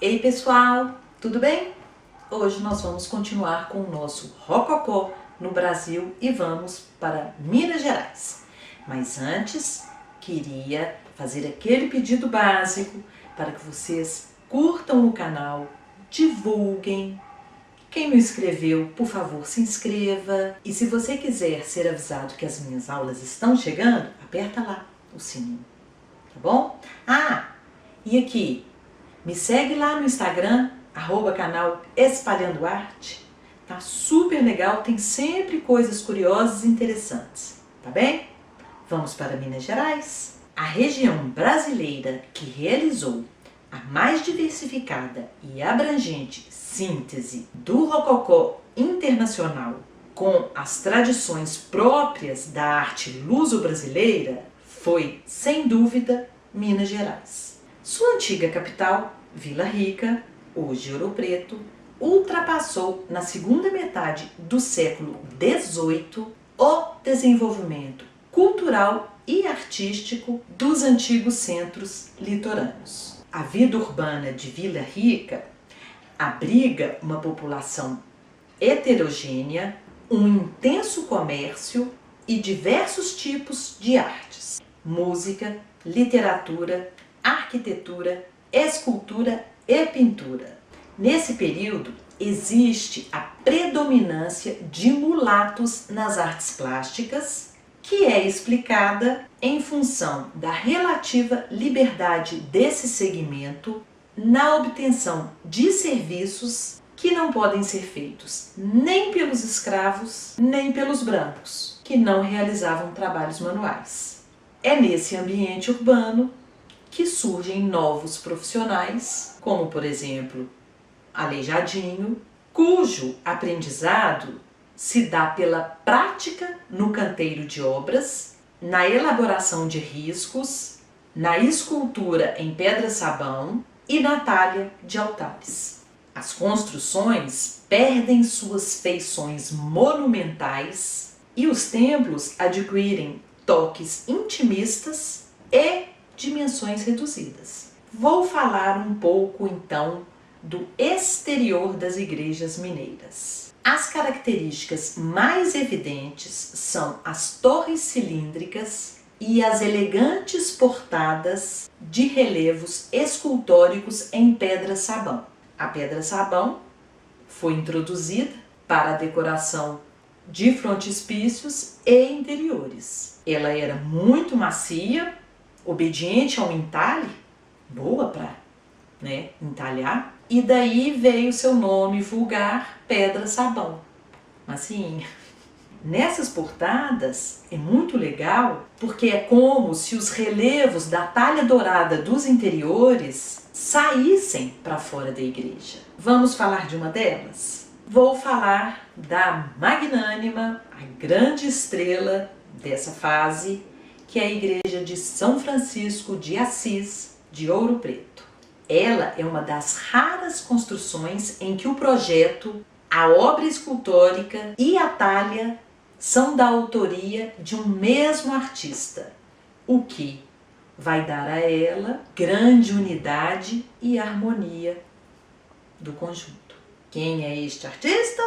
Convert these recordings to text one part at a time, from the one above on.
Ei pessoal, tudo bem? Hoje nós vamos continuar com o nosso Rococó no Brasil e vamos para Minas Gerais. Mas antes, queria fazer aquele pedido básico para que vocês curtam o canal, divulguem. Quem não inscreveu, por favor, se inscreva. E se você quiser ser avisado que as minhas aulas estão chegando, aperta lá o sininho, tá bom? E aqui, me segue lá no Instagram, @canal Espalhando Arte. Tá super legal, tem sempre coisas curiosas e interessantes, tá bem? Vamos para Minas Gerais? A região brasileira que realizou a mais diversificada e abrangente síntese do rococó internacional com as tradições próprias da arte luso-brasileira foi, sem dúvida, Minas Gerais. Sua antiga capital, Vila Rica, hoje Ouro Preto, ultrapassou na segunda metade do século XVIII o desenvolvimento cultural e artístico dos antigos centros litorâneos. A vida urbana de Vila Rica abriga uma população heterogênea, um intenso comércio e diversos tipos de artes: música, literatura, arquitetura, escultura e pintura. Nesse período, existe a predominância de mulatos nas artes plásticas, que é explicada em função da relativa liberdade desse segmento na obtenção de serviços que não podem ser feitos nem pelos escravos, nem pelos brancos, que não realizavam trabalhos manuais. É nesse ambiente urbano que surgem novos profissionais, como por exemplo, aleijadinho, cujo aprendizado se dá pela prática no canteiro de obras, na elaboração de riscos, na escultura em pedra-sabão e na talha de altares. As construções perdem suas feições monumentais e os templos adquirem toques intimistas e dimensões reduzidas. Vou falar um pouco então do exterior das igrejas mineiras. As características mais evidentes são as torres cilíndricas e as elegantes portadas de relevos escultóricos em pedra-sabão. A pedra-sabão foi introduzida para a decoração de frontispícios e interiores. Ela era muito macia, obediente ao entalhe, boa para entalhar, e daí veio seu nome vulgar, pedra-sabão, macinha. Nessas portadas é muito legal porque é como se os relevos da talha dourada dos interiores saíssem para fora da igreja. Vamos falar de uma delas? Vou falar da magnânima, a grande estrela dessa fase, que é a igreja de São Francisco de Assis, de Ouro Preto. Ela é uma das raras construções em que o projeto, a obra escultórica e a talha são da autoria de um mesmo artista, o que vai dar a ela grande unidade e harmonia do conjunto. Quem é este artista?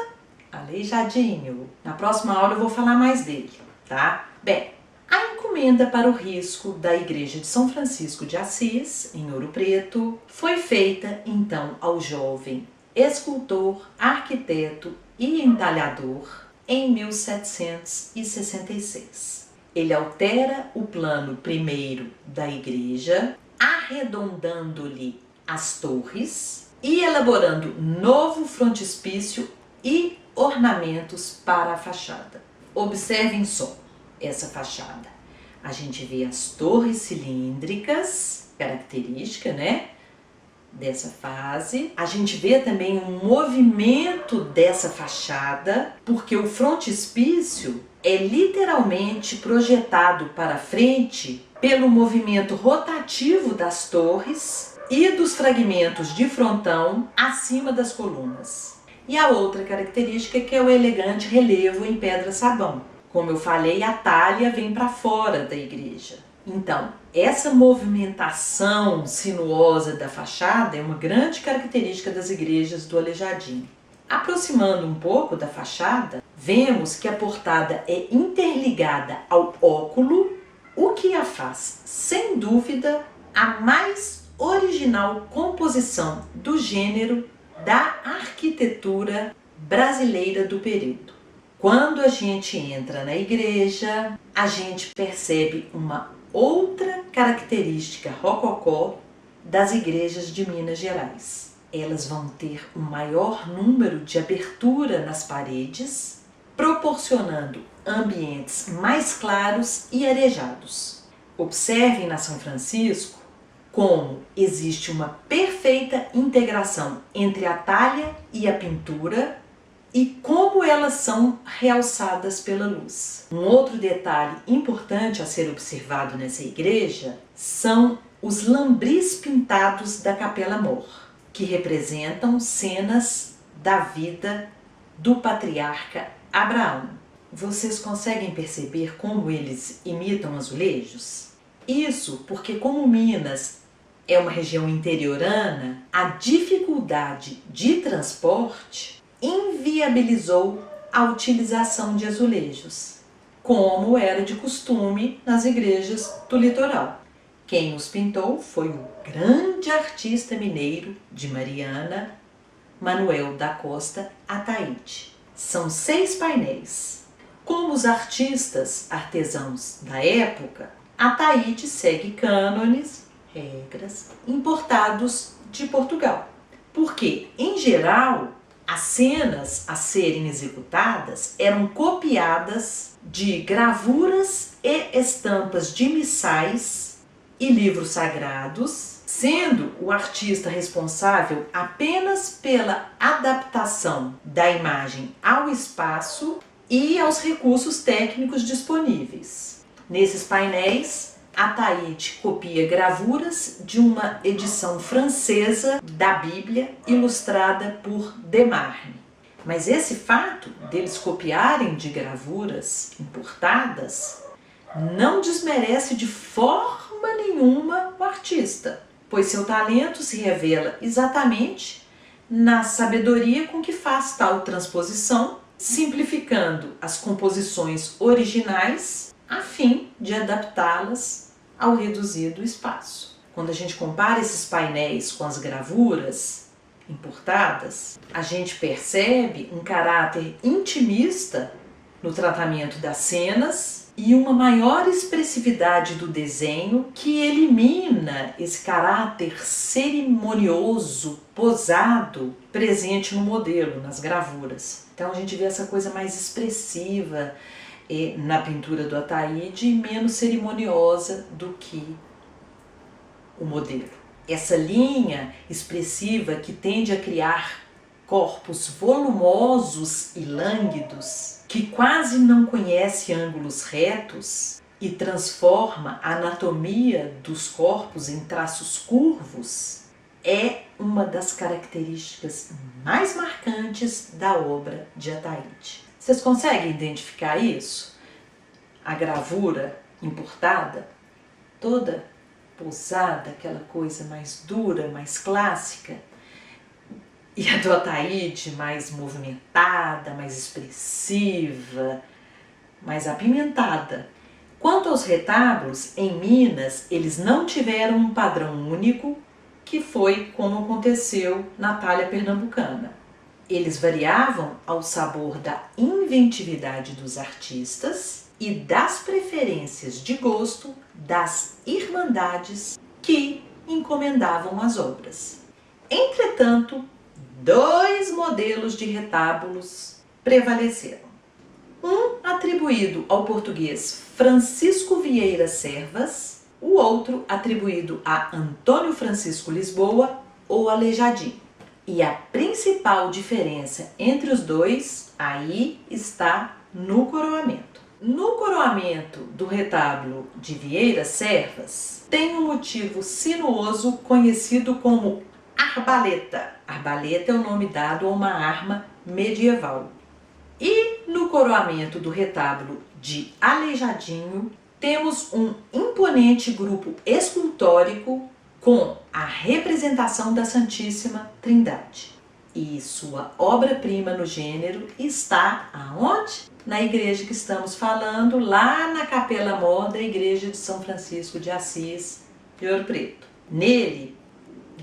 Aleijadinho. Na próxima aula eu vou falar mais dele, tá? Bem, a encomenda para o risco da igreja de São Francisco de Assis, em Ouro Preto, foi feita então ao jovem escultor, arquiteto e entalhador em 1766. Ele altera o plano primeiro da igreja, arredondando-lhe as torres e elaborando novo frontispício e ornamentos para a fachada. Observem só essa fachada. A gente vê as torres cilíndricas, característica, dessa fase. A gente vê também um movimento dessa fachada, porque o frontispício é literalmente projetado para frente pelo movimento rotativo das torres e dos fragmentos de frontão acima das colunas. E a outra característica é que é o elegante relevo em pedra-sabão. Como eu falei, a talha vem para fora da igreja. Então, essa movimentação sinuosa da fachada é uma grande característica das igrejas do Aleijadinho. Aproximando um pouco da fachada, vemos que a portada é interligada ao óculo, o que a faz, sem dúvida, a mais original composição do gênero da arquitetura brasileira do período. Quando a gente entra na igreja, a gente percebe uma outra característica rococó das igrejas de Minas Gerais. Elas vão ter um maior número de abertura nas paredes, proporcionando ambientes mais claros e arejados. Observem na São Francisco como existe uma perfeita integração entre a talha e a pintura e como elas são realçadas pela luz. Um outro detalhe importante a ser observado nessa igreja são os lambris pintados da Capela Mor, que representam cenas da vida do patriarca Abraão. Vocês conseguem perceber como eles imitam azulejos? Isso porque, como Minas é uma região interiorana, a dificuldade de transporte inviabilizou a utilização de azulejos, como era de costume nas igrejas do litoral. Quem os pintou foi o grande artista mineiro de Mariana, Manuel da Costa Ataíde. São 6 painéis. Como os artistas artesãos da época, Ataíde segue cânones, regras importados de Portugal. Porque, em geral, as cenas a serem executadas eram copiadas de gravuras e estampas de missais e livros sagrados, sendo o artista responsável apenas pela adaptação da imagem ao espaço e aos recursos técnicos disponíveis. Nesses painéis, Ataíde copia gravuras de uma edição francesa da Bíblia ilustrada por Demarne. Mas esse fato deles copiarem de gravuras importadas não desmerece de forma nenhuma o artista, pois seu talento se revela exatamente na sabedoria com que faz tal transposição, simplificando as composições originais a fim de adaptá-las ao reduzido espaço. Quando a gente compara esses painéis com as gravuras importadas, a gente percebe um caráter intimista no tratamento das cenas e uma maior expressividade do desenho que elimina esse caráter cerimonioso, posado, presente no modelo, nas gravuras. Então a gente vê essa coisa mais expressiva na pintura do Ataíde e menos cerimoniosa do que o modelo. Essa linha expressiva que tende a criar corpos volumosos e lânguidos, que quase não conhece ângulos retos e transforma a anatomia dos corpos em traços curvos, é uma das características mais marcantes da obra de Ataíde. Vocês conseguem identificar isso? A gravura importada, toda posada, aquela coisa mais dura, mais clássica, e a do Ataíde mais movimentada, mais expressiva, mais apimentada. Quanto aos retábulos, em Minas, eles não tiveram um padrão único, que foi como aconteceu na talha pernambucana. Eles variavam ao sabor da inventividade dos artistas e das preferências de gosto das irmandades que encomendavam as obras. Entretanto, 2 modelos de retábulos prevaleceram. Um atribuído ao português Francisco Vieira Servas, o outro atribuído a Antônio Francisco Lisboa ou Aleijadinho. E a principal diferença entre os dois aí está no coroamento. No coroamento do retábulo de Vieira Servas tem um motivo sinuoso conhecido como arbaleta. Arbaleta é o nome dado a uma arma medieval. E no coroamento do retábulo de Aleijadinho temos um imponente grupo escultórico com a representação da Santíssima Trindade. E sua obra-prima no gênero está aonde? Na igreja que estamos falando, lá na Capela Mor da Igreja de São Francisco de Assis de Ouro Preto. Nele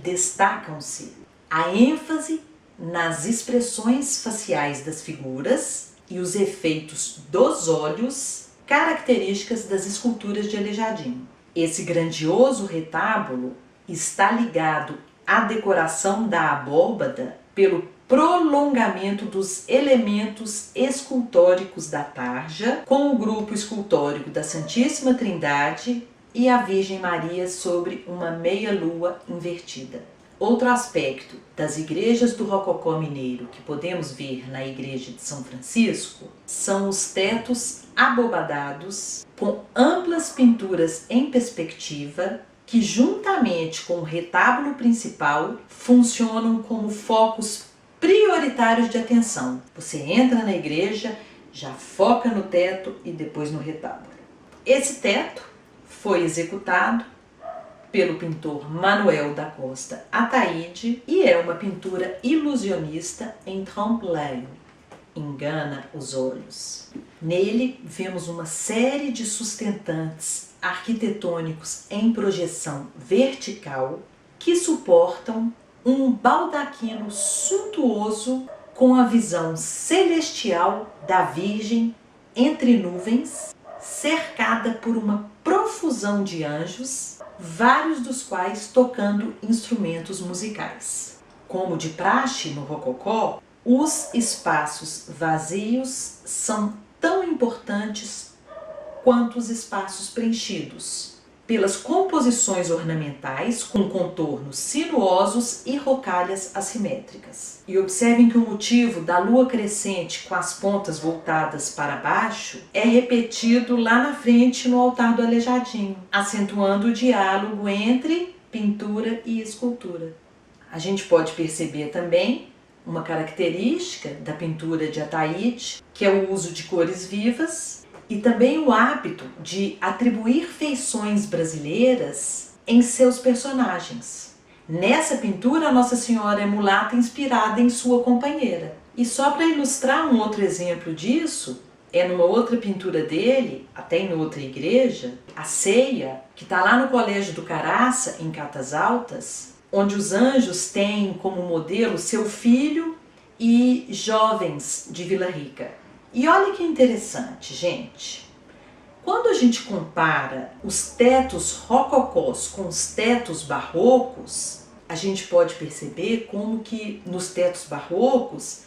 destacam-se a ênfase nas expressões faciais das figuras e os efeitos dos olhos, características das esculturas de Aleijadinho. Esse grandioso retábulo está ligado à decoração da abóbada pelo prolongamento dos elementos escultóricos da tarja, com o grupo escultórico da Santíssima Trindade e a Virgem Maria sobre uma meia-lua invertida. Outro aspecto das igrejas do Rococó mineiro que podemos ver na igreja de São Francisco são os tetos abobadados com amplas pinturas em perspectiva que, juntamente com o retábulo principal, funcionam como focos prioritários de atenção. Você entra na igreja, já foca no teto e depois no retábulo. Esse teto foi executado pelo pintor Manuel da Costa Ataíde e é uma pintura ilusionista em trompe-l'œil, engana os olhos. Nele vemos uma série de sustentantes arquitetônicos em projeção vertical que suportam um baldaquino suntuoso com a visão celestial da Virgem entre nuvens, cercada por uma profusão de anjos, vários dos quais tocando instrumentos musicais. Como de praxe no Rococó, os espaços vazios são tão importantes quanto os espaços preenchidos, pelas composições ornamentais com contornos sinuosos e rocalhas assimétricas. E observem que o motivo da lua crescente com as pontas voltadas para baixo é repetido lá na frente no altar do Aleijadinho, acentuando o diálogo entre pintura e escultura. A gente pode perceber também uma característica da pintura de Ataíde, que é o uso de cores vivas, e também o hábito de atribuir feições brasileiras em seus personagens. Nessa pintura, a Nossa Senhora é mulata inspirada em sua companheira. E só para ilustrar um outro exemplo disso, é numa outra pintura dele, até em outra igreja, a ceia, que está lá no Colégio do Caraça, em Catas Altas, onde os anjos têm como modelo seu filho e jovens de Vila Rica. E olha que interessante, gente. Quando a gente compara os tetos rococós com os tetos barrocos, a gente pode perceber como que nos tetos barrocos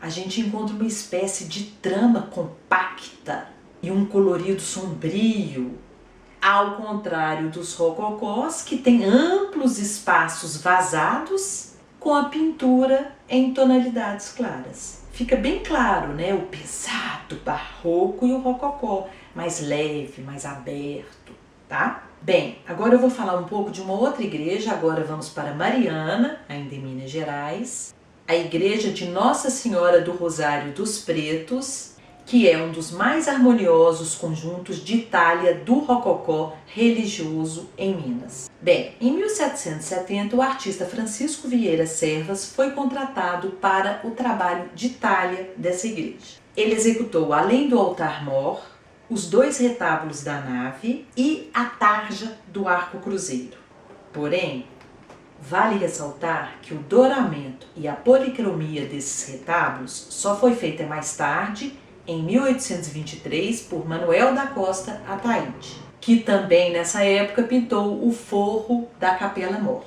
a gente encontra uma espécie de trama compacta e um colorido sombrio, ao contrário dos rococós, que têm amplos espaços vazados com a pintura em tonalidades claras. Fica bem claro, né? O pesado barroco e o rococó, mais leve, mais aberto, tá? Bem, agora eu vou falar um pouco de uma outra igreja, agora vamos para Mariana, ainda em Minas Gerais, a igreja de Nossa Senhora do Rosário dos Pretos, que é um dos mais harmoniosos conjuntos de Itália do rococó religioso em Minas. Bem, em 1770, o artista Francisco Vieira Servas foi contratado para o trabalho de talha dessa igreja. Ele executou, além do altar-mor, os 2 retábulos da nave e a tarja do arco cruzeiro. Porém, vale ressaltar que o douramento e a policromia desses retábulos só foi feita mais tarde, em 1823, por Manuel da Costa Ataíde, que também nessa época pintou o forro da Capela Mor.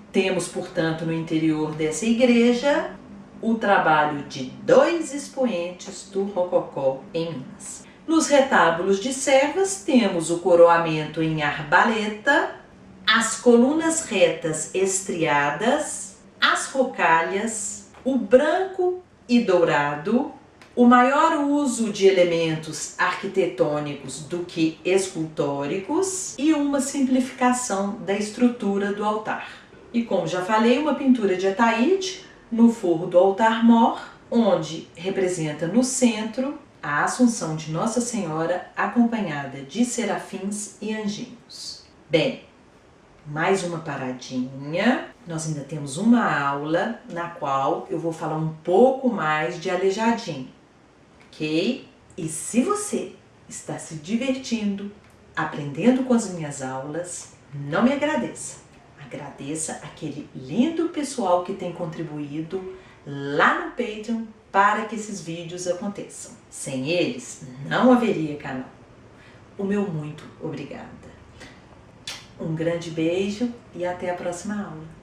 Temos, portanto, no interior dessa igreja o trabalho de 2 expoentes do rococó em Minas. Nos retábulos de Servas temos o coroamento em arbaleta, as colunas retas estriadas, as rocalhas, o branco e dourado, o maior uso de elementos arquitetônicos do que escultóricos e uma simplificação da estrutura do altar. E como já falei, uma pintura de Ataíde no forro do altar-mor, onde representa no centro a Assunção de Nossa Senhora acompanhada de serafins e anjinhos. Bem, mais uma paradinha. Nós ainda temos uma aula na qual eu vou falar um pouco mais de Aleijadinho, ok? E se você está se divertindo, aprendendo com as minhas aulas, não me agradeça. Agradeça aquele lindo pessoal que tem contribuído lá no Patreon para que esses vídeos aconteçam. Sem eles, não haveria canal. O meu muito obrigada. Um grande beijo e até a próxima aula.